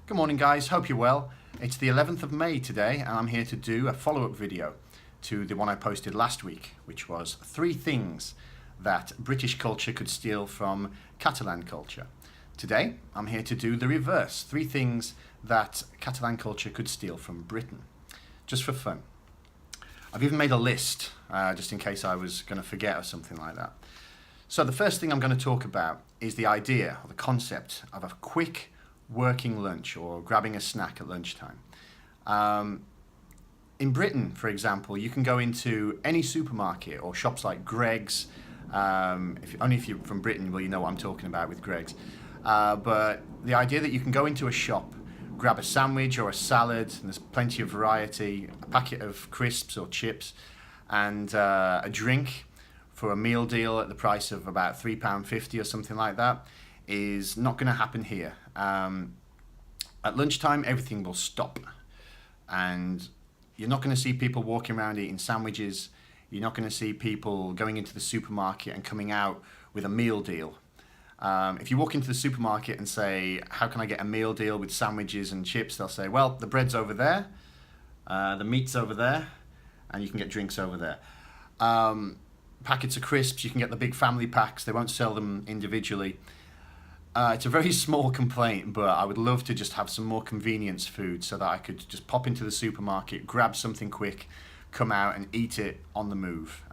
Good morning guys, hope you're well. It's the 11th of May today and I'm here to do a follow-up video to the one I posted last week, which was 3 things that British culture could steal from Catalan culture. Today I'm here to do the reverse, 3 things that Catalan culture could steal from Britain, just for fun. I've even made a list just in case I was going to forget or something like that. So the first thing I'm going to talk about is the idea or the concept of a quick working lunch or grabbing a snack at lunchtime. In Britain, for example, you can go into any supermarket or shops like Greggs. Only if you're from Britain will you know what I'm talking about with Greggs. But the idea that you can go into a shop, grab a sandwich or a salad, and there's plenty of variety, a packet of crisps or chips, and a drink for a meal deal at the price of about £3.50 or something like that, is not going to happen here. At lunchtime, everything will stop, and you're not going to see people walking around eating sandwiches. You're not going to see people going into the supermarket and coming out with a meal deal. If you walk into the supermarket and say, how can I get a meal deal with sandwiches and chips, they'll say, well, the bread's over there, the meat's over there, and you can get drinks over there. Packets of crisps, you can get the big family packs. They won't sell them individually. It's a very small complaint, but I would love to just have some more convenience food so that I could just pop into the supermarket, grab something quick, come out and eat it on the move.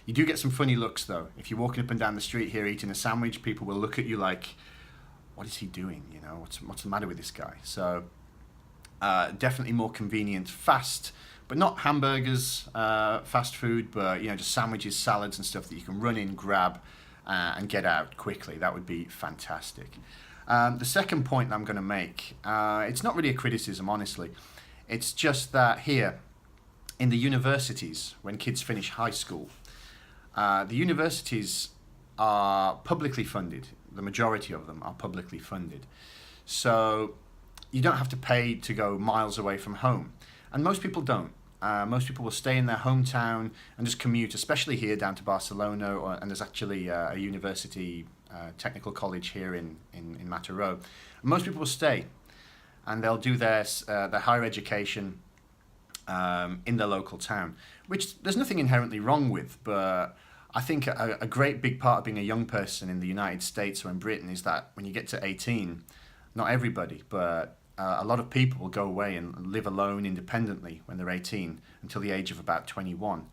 You do get some funny looks though. If you're walking up and down the street here eating a sandwich, people will look at you like, what is he doing? You know, what's the matter with this guy? So definitely more convenient, fast, but not hamburgers, fast food, but just sandwiches, salads and stuff that you can run in, grab, and get out quickly. That would be fantastic. The second point that I'm going to make, it's not really a criticism, honestly. It's just that here in the universities, when kids finish high school, the universities are publicly funded. The majority of them are publicly funded. So you don't have to pay to go miles away from home. And most people don't. Most people will stay in their hometown and just commute, especially here down to Barcelona, and there's actually a university technical college here in Mataró. And most people will stay and they'll do their higher education in their local town, which there's nothing inherently wrong with, but I think a great big part of being a young person in the United States or in Britain is that when you get to 18, not everybody, but a lot of people will go away and live alone independently when they're 18 until the age of about 21.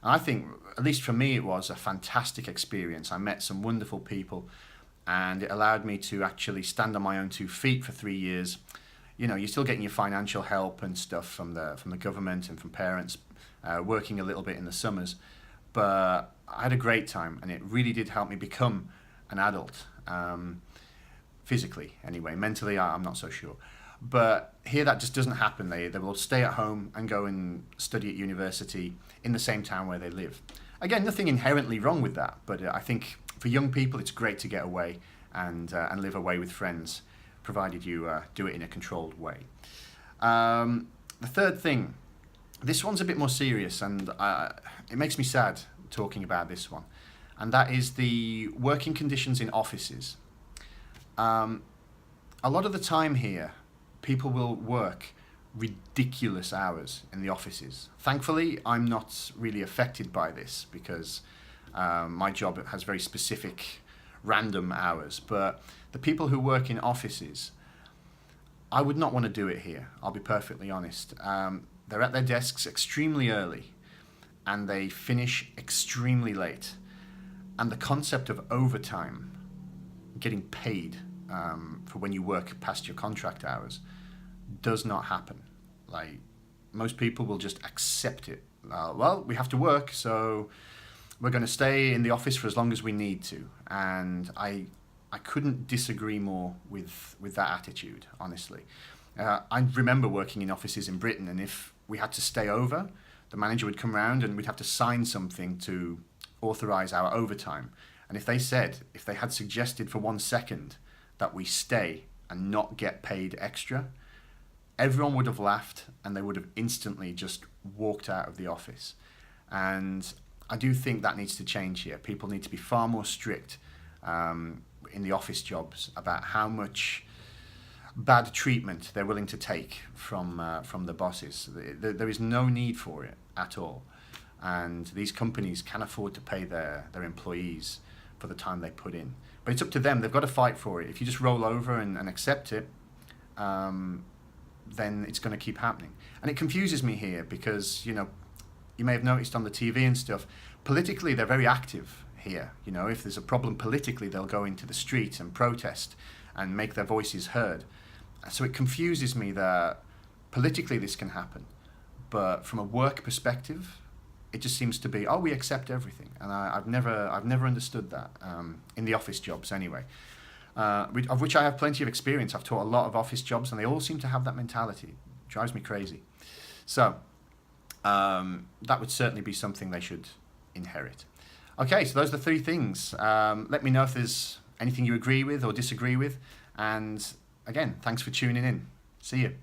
And I think, at least for me, it was a fantastic experience. I met some wonderful people and it allowed me to actually stand on my own 2 feet for 3 years. You're still getting your financial help and stuff from the government and from parents, working a little bit in the summers. But I had a great time and it really did help me become an adult. Physically, anyway. Mentally, I'm not so sure. But here that just doesn't happen. They will stay at home and go and study at university in the same town where they live. Again, nothing inherently wrong with that, but I think for young people it's great to get away and live away with friends, provided you do it in a controlled way. The third thing, this one's a bit more serious and it makes me sad talking about this one, and that is the working conditions in offices. A lot of the time here, people will work ridiculous hours in the offices. Thankfully, I'm not really affected by this because my job has very specific random hours. But the people who work in offices, I would not want to do it here. I'll be perfectly honest. They're at their desks extremely early and they finish extremely late. And the concept of overtime, getting paid for when you work past your contract hours, does not happen. Like, most people will just accept it. Well, we have to work, so we're going to stay in the office for as long as we need to. And I couldn't disagree more with that attitude, honestly. I remember working in offices in Britain, and if we had to stay over, the manager would come around and we'd have to sign something to authorize our overtime. And if they had suggested for 1 second that we stay and not get paid extra, everyone would have laughed and they would have instantly just walked out of the office. And I do think that needs to change here. People need to be far more strict in the office jobs about how much bad treatment they're willing to take from the bosses. There is no need for it at all, and these companies can afford to pay their employees for the time they put in. But it's up to them. They've got to fight for it. If you just roll over and accept it, then it's going to keep happening. And it confuses me here because, you may have noticed on the TV and stuff, politically they're very active here. If there's a problem politically, they'll go into the street and protest and make their voices heard. So it confuses me that politically this can happen, but from a work perspective, it just seems to be, oh, we accept everything. And I've never understood that, in the office jobs anyway, of which I have plenty of experience. I've taught a lot of office jobs, and they all seem to have that mentality. It drives me crazy. So that would certainly be something they should inherit. Okay, so those are the three things. Let me know if there's anything you agree with or disagree with. And again, thanks for tuning in. See you.